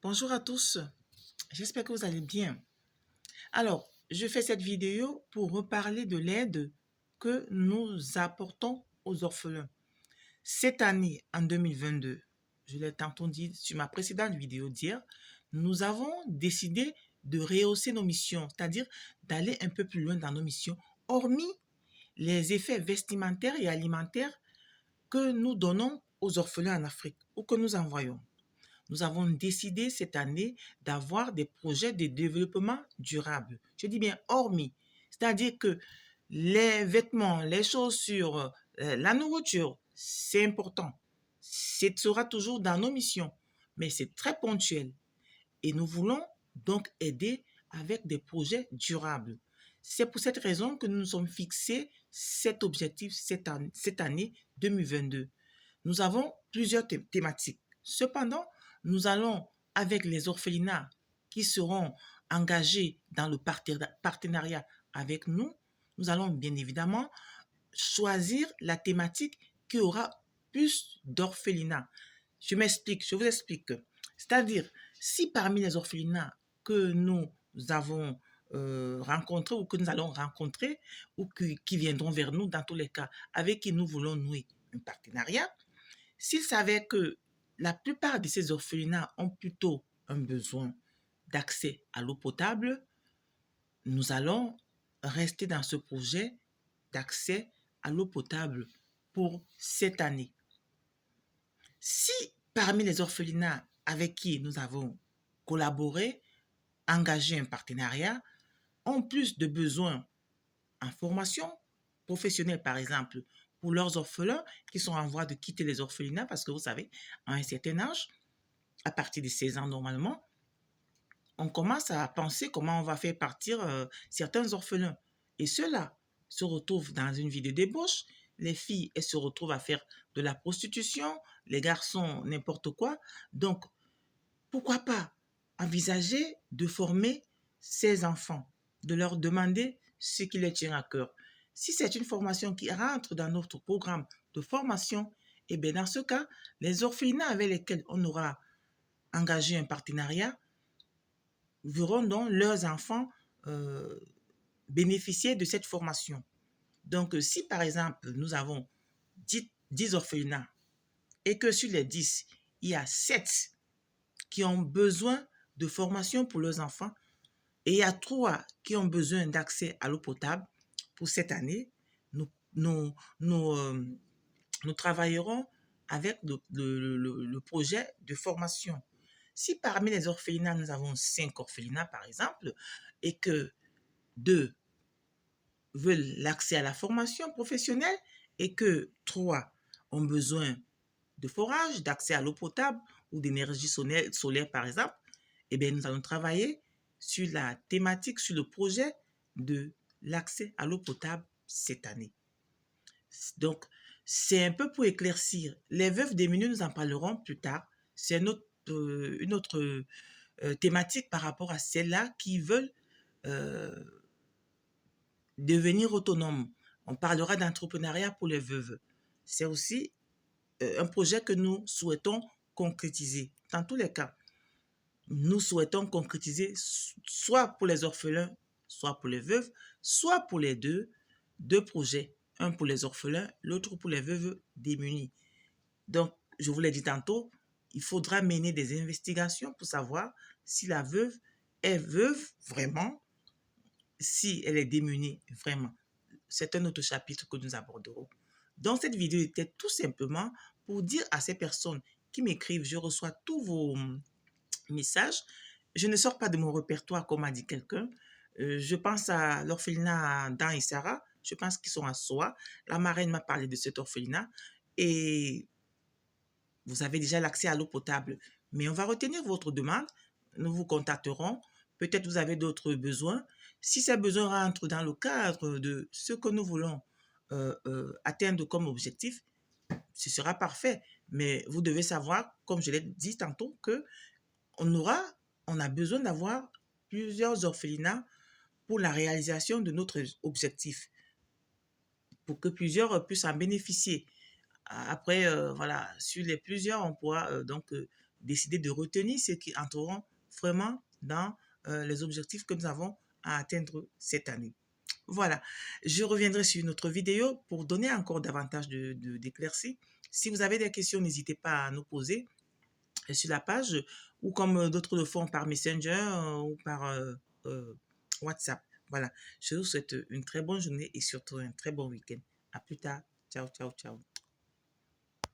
Bonjour à tous, j'espère que vous allez bien. Alors, je fais cette vidéo pour reparler de l'aide que nous apportons aux orphelins. Cette année, en 2022, je l'ai tantôt dit sur ma précédente vidéo d'hier, nous avons décidé de rehausser nos missions, c'est-à-dire d'aller un peu plus loin dans nos missions, hormis les effets vestimentaires et alimentaires que nous donnons aux orphelins en Afrique ou que nous envoyons. Nous avons décidé cette année d'avoir des projets de développement durable. Je dis bien hormis, c'est-à-dire que les vêtements, les chaussures, la nourriture, c'est important. Ce sera toujours dans nos missions, mais c'est très ponctuel. Et nous voulons donc aider avec des projets durables. C'est pour cette raison que nous nous sommes fixés cet objectif cette année 2022. Nous avons plusieurs thématiques. Cependant, nous allons, avec les orphelinats qui seront engagés dans le partenariat avec nous, nous allons bien évidemment choisir la thématique qui aura plus d'orphelinats. Je m'explique, je vous explique. C'est-à-dire, si parmi les orphelinats que nous avons rencontrés ou que nous allons rencontrer ou qui viendront vers nous, dans tous les cas, avec qui nous voulons nouer un partenariat, s'il savait que la plupart de ces orphelinats ont plutôt un besoin d'accès à l'eau potable, nous allons rester dans ce projet d'accès à l'eau potable pour cette année. Si parmi les orphelinats avec qui nous avons collaboré, engagé un partenariat, ont plus de besoins en formation professionnelle, par exemple, pour leurs orphelins qui sont en voie de quitter les orphelinats, parce que vous savez, à un certain âge, à partir de 16 ans normalement, on commence à penser comment on va faire partir certains orphelins. Et ceux-là se retrouvent dans une vie de débauche. Les filles, elles se retrouvent à faire de la prostitution, les garçons, n'importe quoi. Donc, pourquoi pas envisager de former ces enfants, de leur demander ce qui les tient à cœur. Si c'est une formation qui rentre dans notre programme de formation, eh bien dans ce cas, les orphelinats avec lesquels on aura engagé un partenariat verront donc leurs enfants bénéficier de cette formation. Donc, si par exemple, nous avons 10 orphelinats et que sur les 10, il y a 7 qui ont besoin de formation pour leurs enfants et il y a 3 qui ont besoin d'accès à l'eau potable, pour cette année, nous travaillerons avec le projet de formation. Si parmi les orphelinats, nous avons 5 orphelinats, par exemple, et que 2 veulent l'accès à la formation professionnelle et que 3 ont besoin de forage, d'accès à l'eau potable ou d'énergie solaire, par exemple, eh bien, nous allons travailler sur la thématique, sur le projet de l'accès à l'eau potable cette année. Donc, c'est un peu pour éclaircir. Les veuves démunies, nous en parlerons plus tard. C'est une autre thématique par rapport à celles-là qui veulent devenir autonomes. On parlera d'entrepreneuriat pour les veuves. C'est aussi un projet que nous souhaitons concrétiser. Dans tous les cas, nous souhaitons concrétiser soit pour les orphelins, soit pour les veuves, soit pour les deux projets. Un pour les orphelins, l'autre pour les veuves démunies. Donc, je vous l'ai dit tantôt, il faudra mener des investigations pour savoir si la veuve est veuve vraiment, si elle est démunie vraiment. C'est un autre chapitre que nous aborderons. Donc, cette vidéo était tout simplement pour dire à ces personnes qui m'écrivent, je reçois tous vos messages. Je ne sors pas de mon répertoire, comme a dit quelqu'un. Je pense à l'orphelinat Dan et Sarah. Je pense qu'ils sont à Soa. La marraine m'a parlé de cet orphelinat. Et vous avez déjà l'accès à l'eau potable. Mais on va retenir votre demande. Nous vous contacterons. Peut-être vous avez d'autres besoins. Si ces besoins rentrent dans le cadre de ce que nous voulons atteindre comme objectif, ce sera parfait. Mais vous devez savoir, comme je l'ai dit tantôt, que on a besoin d'avoir plusieurs orphelinats pour la réalisation de notre objectif, pour que plusieurs puissent en bénéficier. Après, voilà, sur les plusieurs, on pourra donc décider de retenir ce qui entreront vraiment dans les objectifs que nous avons à atteindre cette année. Voilà, je reviendrai sur une autre vidéo pour donner encore davantage d'éclaircies. Si vous avez des questions, n'hésitez pas à nous poser sur la page ou comme d'autres le font par Messenger ou par WhatsApp. Voilà, je vous souhaite une très bonne journée et surtout un très bon week-end. À plus tard. Ciao, ciao, ciao.